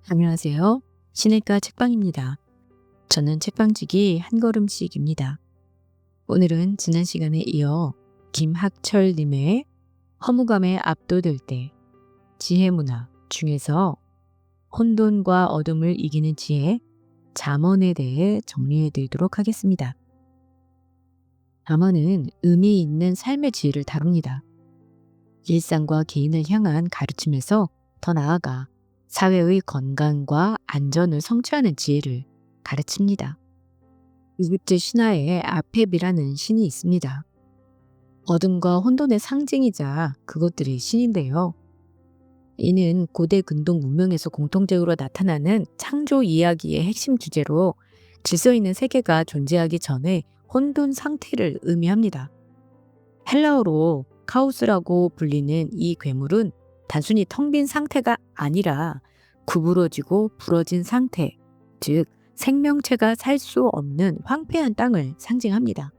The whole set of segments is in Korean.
안녕하세요. 신일가 책방입니다. 저는 책방지기 한 걸음씩입니다. 오늘은 지난 시간에 이어 김학철님의 허무감에 압도될 때 지혜문화 중에서 혼돈과 어둠을 이기는 지혜 잠언에 대해 정리해 드리도록 하겠습니다. 잠언은 의미 있는 삶의 지혜를 다룹니다. 일상과 개인을 향한 가르침에서 더 나아가 사회의 건강과 안전을 성취하는 지혜를 가르칩니다. 이집트 신화에 아페비라는 신이 있습니다. 어둠과 혼돈의 상징이자 그것들이 신인데요. 이는 고대 근동 문명에서 공통적으로 나타나는 창조 이야기의 핵심 주제로 질서 있는 세계가 존재하기 전에 혼돈 상태를 의미합니다. 헬라어로 카오스라고 불리는 이 괴물은 단순히 텅 빈 상태가 아니라 구부러지고 부러진 상태, 즉 생명체가 살 수 없는 황폐한 땅을 상징합니다.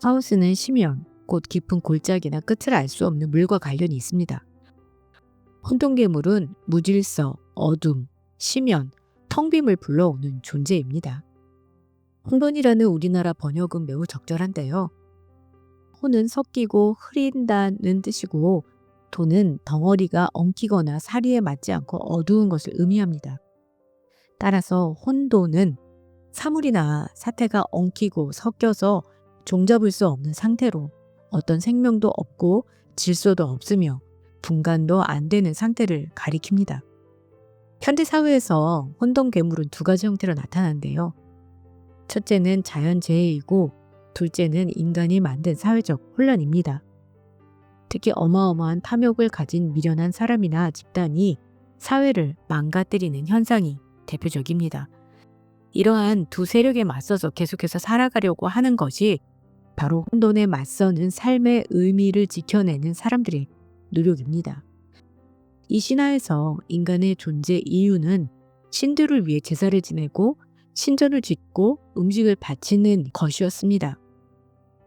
카오스는 심연, 곧 깊은 골짜기나 끝을 알 수 없는 물과 관련이 있습니다. 혼돈괴물은 무질서, 어둠, 심연, 텅 빔을 불러오는 존재입니다. 혼돈이라는 우리나라 번역은 매우 적절한데요. 혼은 섞이고 흐린다는 뜻이고 돈은 덩어리가 엉키거나 사리에 맞지 않고 어두운 것을 의미합니다. 따라서 혼돈은 사물이나 사태가 엉키고 섞여서 종잡을 수 없는 상태로 어떤 생명도 없고 질서도 없으며 분간도 안 되는 상태를 가리킵니다. 현대사회에서 혼돈 괴물은 두 가지 형태로 나타나는데요. 첫째는 자연재해이고 둘째는 인간이 만든 사회적 혼란입니다. 특히 어마어마한 탐욕을 가진 미련한 사람이나 집단이 사회를 망가뜨리는 현상이 대표적입니다. 이러한 두 세력에 맞서서 계속해서 살아가려고 하는 것이 바로 혼돈에 맞서는 삶의 의미를 지켜내는 사람들의 노력입니다. 이 신화에서 인간의 존재 이유는 신들을 위해 제사를 지내고 신전을 짓고 음식을 바치는 것이었습니다.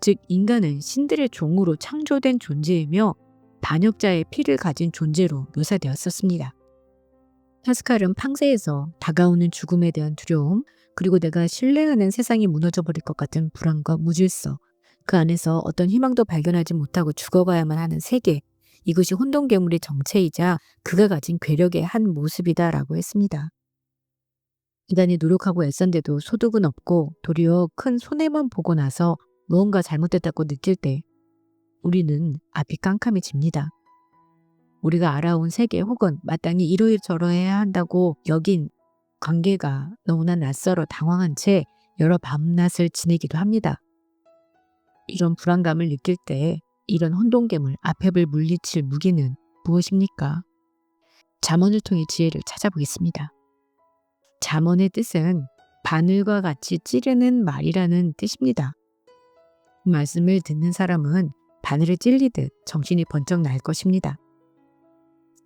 즉 인간은 신들의 종으로 창조된 존재이며 반역자의 피를 가진 존재로 묘사되었었습니다. 파스칼은 팡세에서 다가오는 죽음에 대한 두려움, 그리고 내가 신뢰하는 세상이 무너져 버릴 것 같은 불안과 무질서, 그 안에서 어떤 희망도 발견하지 못하고 죽어가야만 하는 세계, 이것이 혼돈괴물의 정체이자 그가 가진 괴력의 한 모습이다라고 했습니다. 인간이 노력하고 애쓴데도 소득은 없고 도리어 큰 손해만 보고 나서 무언가 잘못됐다고 느낄 때 우리는 앞이 깜깜해집니다. 우리가 알아온 세계 혹은 마땅히 이러저러해야 한다고 여긴 관계가 너무나 낯설어 당황한 채 여러 밤낮을 지내기도 합니다. 이런 불안감을 느낄 때 이런 혼돈괴물 아페를 물리칠 무기는 무엇입니까? 잠언을 통해 지혜를 찾아보겠습니다. 잠언의 뜻은 바늘과 같이 찌르는 말이라는 뜻입니다. 이 말씀을 듣는 사람은 바늘을 찔리듯 정신이 번쩍 날 것입니다.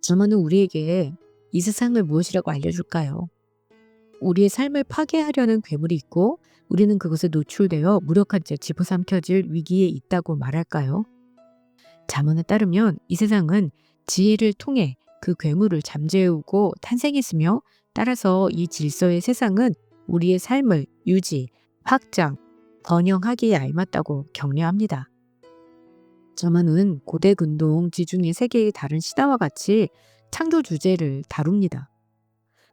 잠언은 우리에게 이 세상을 무엇이라고 알려줄까요? 우리의 삶을 파괴하려는 괴물이 있고 우리는 그것에 노출되어 무력한 채 집어삼켜질 위기에 있다고 말할까요? 잠언에 따르면 이 세상은 지혜를 통해 그 괴물을 잠재우고 탄생했으며 따라서 이 질서의 세상은 우리의 삶을 유지, 확장, 번영하기에 알맞다고 격려합니다. 잠언은 고대 근동 지중해 세계의 다른 신화와 같이 창조 주제를 다룹니다.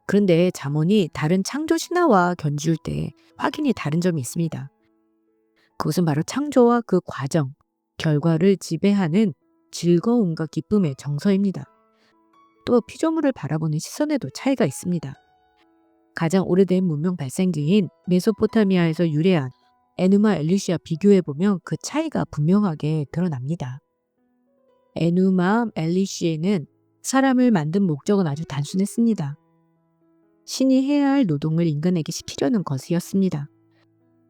그런데 잠언이 다른 창조 신화와 견줄 때 확연히 다른 점이 있습니다. 그것은 바로 창조와 그 과정, 결과를 지배하는 즐거움과 기쁨의 정서입니다. 또 피조물을 바라보는 시선에도 차이가 있습니다. 가장 오래된 문명 발생지인 메소포타미아에서 유래한 에누마 엘리시와 비교해보면 그 차이가 분명하게 드러납니다. 에누마 엘리시에는 사람을 만든 목적은 아주 단순했습니다. 신이 해야 할 노동을 인간에게 시키려는 것이었습니다.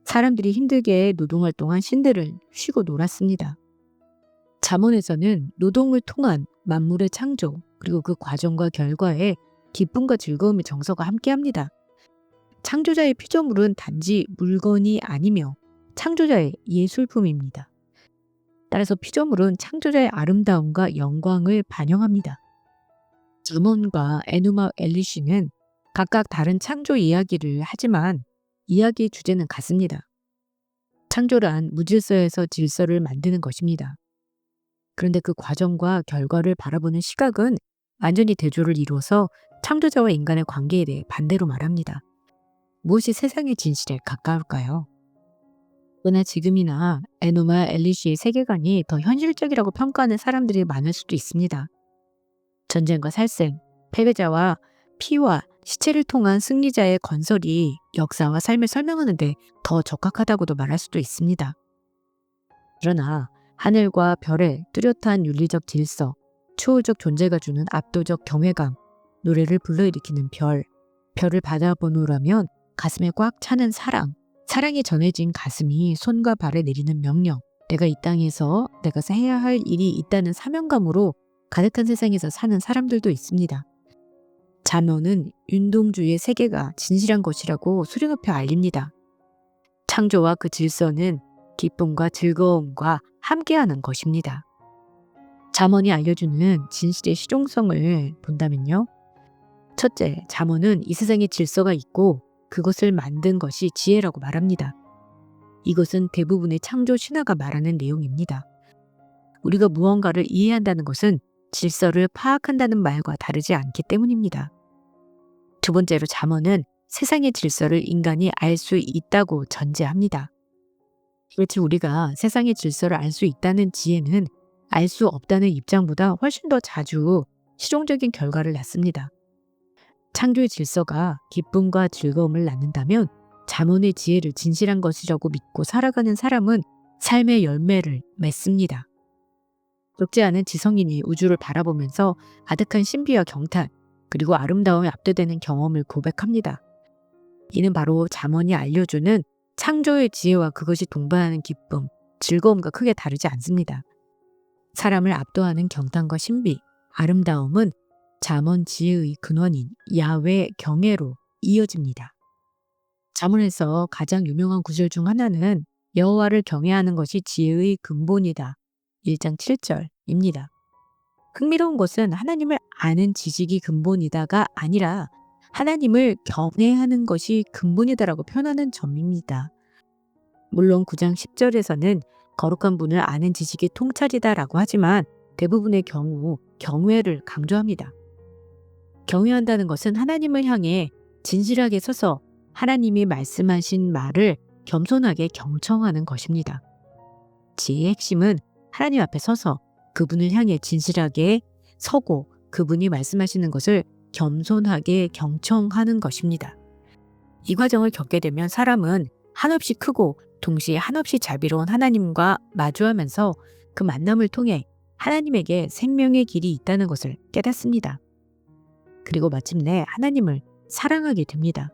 사람들이 힘들게 노동할 동안 신들을 쉬고 놀았습니다. 잠언에서는 노동을 통한 만물의 창조, 그리고 그 과정과 결과에 기쁨과 즐거움의 정서가 함께합니다. 창조자의 피조물은 단지 물건이 아니며 창조자의 예술품입니다. 따라서 피조물은 창조자의 아름다움과 영광을 반영합니다. 잠언과 에누마 엘리시는 각각 다른 창조 이야기를 하지만 이야기의 주제는 같습니다. 창조란 무질서에서 질서를 만드는 것입니다. 그런데 그 과정과 결과를 바라보는 시각은 완전히 대조를 이루어서 창조자와 인간의 관계에 대해 반대로 말합니다. 무엇이 세상의 진실에 가까울까요? 그러나 지금이나 에노마 엘리시의 세계관이 더 현실적이라고 평가하는 사람들이 많을 수도 있습니다. 전쟁과 살생, 패배자와 피와 시체를 통한 승리자의 건설이 역사와 삶을 설명하는데 더 적합하다고도 말할 수도 있습니다. 그러나 하늘과 별의 뚜렷한 윤리적 질서, 초월적 존재가 주는 압도적 경외감, 노래를 불러일으키는 별, 별을 바라보노라면 가슴에 꽉 차는 사랑, 사랑이 전해진 가슴이 손과 발에 내리는 명령, 내가 이 땅에서 내가 해야 할 일이 있다는 사명감으로 가득한 세상에서 사는 사람들도 있습니다. 잠언은 윤동주의 세계가 진실한 것이라고 소리 높여 알립니다. 창조와 그 질서는 기쁨과 즐거움과 함께하는 것입니다. 잠언이 알려주는 진실의 실용성을 본다면요. 첫째, 잠언은 이 세상에 질서가 있고 그것을 만든 것이 지혜라고 말합니다. 이것은 대부분의 창조 신화가 말하는 내용입니다. 우리가 무언가를 이해한다는 것은 질서를 파악한다는 말과 다르지 않기 때문입니다. 두 번째로 잠언은 세상의 질서를 인간이 알 수 있다고 전제합니다. 그렇지 우리가 세상의 질서를 알 수 있다는 지혜는 알 수 없다는 입장보다 훨씬 더 자주 실용적인 결과를 낳습니다. 창조의 질서가 기쁨과 즐거움을 낳는다면 잠언의 지혜를 진실한 것이라고 믿고 살아가는 사람은 삶의 열매를 맺습니다. 적지 않은 지성인이 우주를 바라보면서 아득한 신비와 경탄, 그리고 아름다움에 압도되는 경험을 고백합니다. 이는 바로 잠언이 알려주는 창조의 지혜와 그것이 동반하는 기쁨, 즐거움과 크게 다르지 않습니다. 사람을 압도하는 경탄과 신비, 아름다움은 잠언 지혜의 근원인 야훼 경외로 이어집니다. 잠언에서 가장 유명한 구절 중 하나는 여호와를 경외하는 것이 지혜의 근본이다. 1장 7절입니다. 흥미로운 것은 하나님을 아는 지식이 근본이다가 아니라 하나님을 경외하는 것이 근본이다라고 표현하는 점입니다. 물론 9장 10절에서는 거룩한 분을 아는 지식이 통찰이다라고 하지만 대부분의 경우 경외를 강조합니다. 경외한다는 것은 하나님을 향해 진실하게 서서 하나님이 말씀하신 말을 겸손하게 경청하는 것입니다. 지혜의 핵심은 하나님 앞에 서서 그분을 향해 진실하게 서고 그분이 말씀하시는 것을 겸손하게 경청하는 것입니다. 이 과정을 겪게 되면 사람은 한없이 크고 동시에 한없이 자비로운 하나님과 마주하면서 그 만남을 통해 하나님에게 생명의 길이 있다는 것을 깨닫습니다. 그리고 마침내 하나님을 사랑하게 됩니다.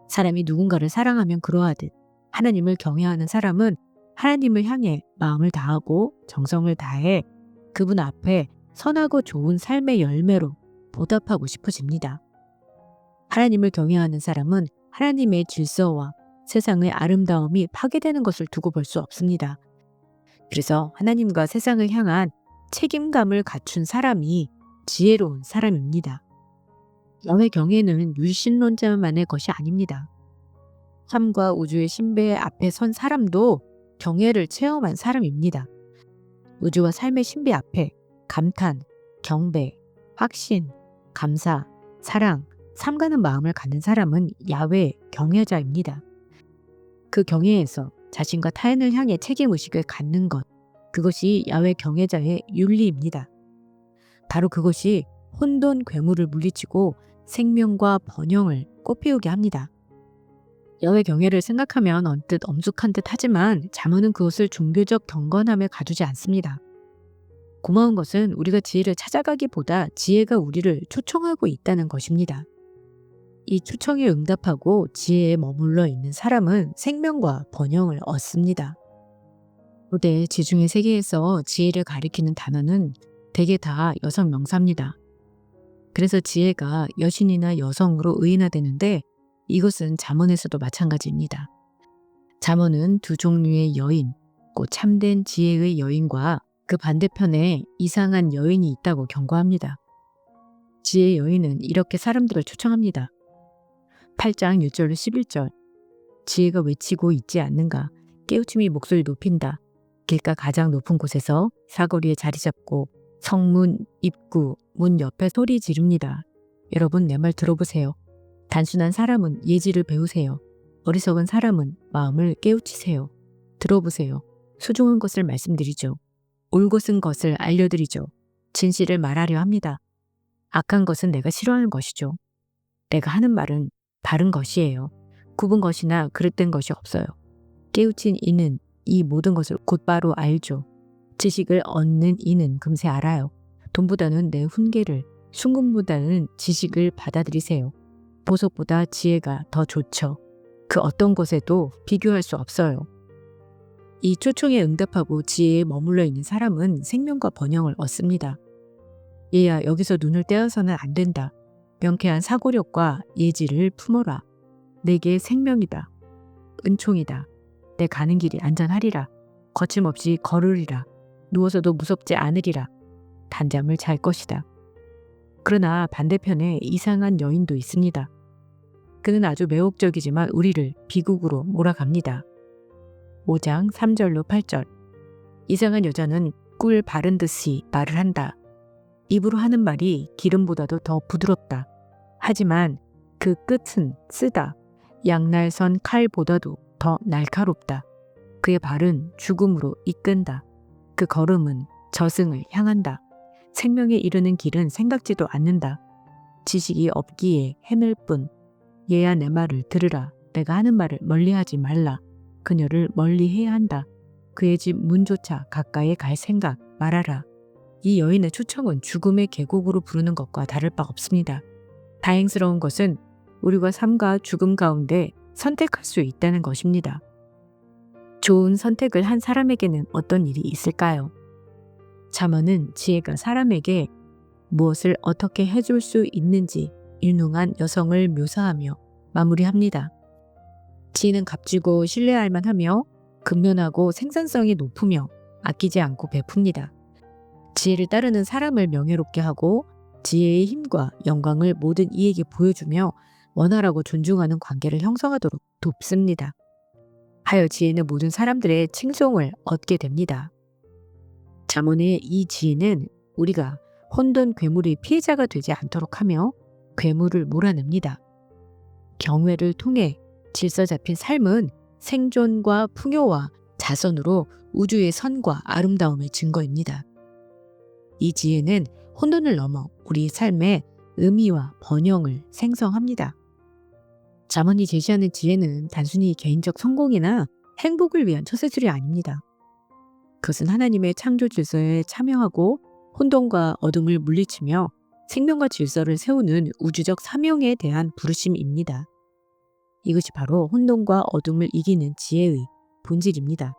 사람이 누군가를 사랑하면 그러하듯 하나님을 경외하는 사람은 하나님을 향해 마음을 다하고 정성을 다해 그분 앞에 선하고 좋은 삶의 열매로 보답하고 싶어집니다. 하나님을 경외하는 사람은 하나님의 질서와 세상의 아름다움이 파괴되는 것을 두고 볼 수 없습니다. 그래서 하나님과 세상을 향한 책임감을 갖춘 사람이 지혜로운 사람입니다. 야훼 경외는 유신론자만의 것이 아닙니다. 삶과 우주의 신비 앞에 선 사람도 경외를 체험한 사람입니다. 우주와 삶의 신비 앞에 감탄, 경배, 확신, 감사, 사랑, 삼가는 마음을 갖는 사람은 야훼 경외자입니다. 그 경외에서 자신과 타인을 향해 책임의식을 갖는 것, 그것이 야훼 경외자의 윤리입니다. 바로 그것이 혼돈 괴물을 물리치고 생명과 번영을 꽃피우게 합니다. 야훼 경외를 생각하면 언뜻 엄숙한 듯 하지만 잠언은 그것을 종교적 경건함에 가두지 않습니다. 고마운 것은 우리가 지혜를 찾아가기보다 지혜가 우리를 초청하고 있다는 것입니다. 이 초청에 응답하고 지혜에 머물러 있는 사람은 생명과 번영을 얻습니다. 고대 지중해 세계에서 지혜를 가리키는 단어는 대개 다 여성 명사입니다. 그래서 지혜가 여신이나 여성으로 의인화되는데 이것은 잠언에서도 마찬가지입니다. 잠언은 두 종류의 여인, 곧 참된 지혜의 여인과 그 반대편에 이상한 여인이 있다고 경고합니다. 지혜의 여인은 이렇게 사람들을 초청합니다. 8장 6절로 11절. 지혜가 외치고 있지 않는가. 깨우침이 목소리 높인다. 길가 가장 높은 곳에서 사거리에 자리 잡고 성문 입구 문 옆에 소리 지릅니다. 여러분 내 말 들어보세요. 단순한 사람은 예지를 배우세요. 어리석은 사람은 마음을 깨우치세요. 들어보세요. 소중한 것을 말씀드리죠. 올곧은 것을 알려드리죠. 진실을 말하려 합니다. 악한 것은 내가 싫어하는 것이죠. 내가 하는 말은 바른 것이에요. 굽은 것이나 그릇된 것이 없어요. 깨우친 이는 이 모든 것을 곧바로 알죠. 지식을 얻는 이는 금세 알아요. 돈보다는 내 훈계를, 순금보다는 지식을 받아들이세요. 보석보다 지혜가 더 좋죠. 그 어떤 것에도 비교할 수 없어요. 이 초청에 응답하고 지혜에 머물러 있는 사람은 생명과 번영을 얻습니다. 얘야 여기서 눈을 떼어서는 안 된다. 명쾌한 사고력과 예지를 품어라. 내게 생명이다. 은총이다. 내 가는 길이 안전하리라. 거침없이 걸으리라. 누워서도 무섭지 않으리라. 단잠을 잘 것이다. 그러나 반대편에 이상한 여인도 있습니다. 그는 아주 매혹적이지만 우리를 비극으로 몰아갑니다. 5장 3절로 8절. 이상한 여자는 꿀 바른 듯이 말을 한다. 입으로 하는 말이 기름보다도 더 부드럽다. 하지만 그 끝은 쓰다. 양날선 칼보다도 더 날카롭다. 그의 발은 죽음으로 이끈다. 그 걸음은 저승을 향한다. 생명에 이르는 길은 생각지도 않는다. 지식이 없기에 헤맬 뿐. 얘야 내 말을 들으라. 내가 하는 말을 멀리하지 말라. 그녀를 멀리해야 한다. 그의 집 문조차 가까이 갈 생각 말아라. 이 여인의 초청은 죽음의 계곡으로 부르는 것과 다를 바 없습니다. 다행스러운 것은 우리가 삶과 죽음 가운데 선택할 수 있다는 것입니다. 좋은 선택을 한 사람에게는 어떤 일이 있을까요? 잠언은 지혜가 사람에게 무엇을 어떻게 해줄 수 있는지 유능한 여성을 묘사하며 마무리합니다. 지혜는 값지고 신뢰할 만하며 근면하고 생산성이 높으며 아끼지 않고 베풉니다. 지혜를 따르는 사람을 명예롭게 하고 지혜의 힘과 영광을 모든 이에게 보여주며 원활하고 존중하는 관계를 형성하도록 돕습니다. 하여 지혜는 모든 사람들의 칭송을 얻게 됩니다. 잠언의 이 지혜는 우리가 혼돈 괴물의 피해자가 되지 않도록 하며 괴물을 몰아냅니다. 경외를 통해 질서 잡힌 삶은 생존과 풍요와 자선으로 우주의 선과 아름다움의 증거입니다. 이 지혜는 혼돈을 넘어 우리 삶의 의미와 번영을 생성합니다. 잠언이 제시하는 지혜는 단순히 개인적 성공이나 행복을 위한 처세술이 아닙니다. 그것은 하나님의 창조 질서에 참여하고 혼돈과 어둠을 물리치며 생명과 질서를 세우는 우주적 사명에 대한 부르심입니다. 이것이 바로 혼돈과 어둠을 이기는 지혜의 본질입니다.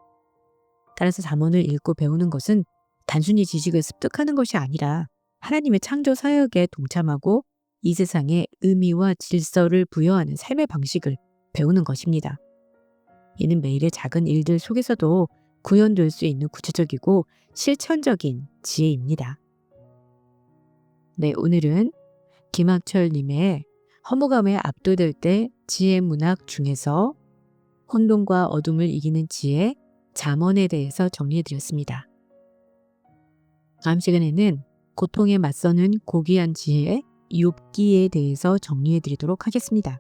따라서 잠언을 읽고 배우는 것은 단순히 지식을 습득하는 것이 아니라 하나님의 창조 사역에 동참하고 이 세상에 의미와 질서를 부여하는 삶의 방식을 배우는 것입니다. 이는 매일의 작은 일들 속에서도 구현될 수 있는 구체적이고 실천적인 지혜입니다. 네, 오늘은 김학철님의 허무감에 압도될 때 지혜 문학 중에서 혼돈과 어둠을 이기는 지혜, 잠언에 대해서 정리해드렸습니다. 다음 시간에는 고통에 맞서는 고귀한 지혜, 욥기에 대해서 정리해드리도록 하겠습니다.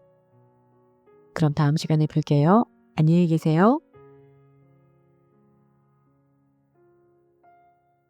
그럼 다음 시간에 뵐게요. 안녕히 계세요.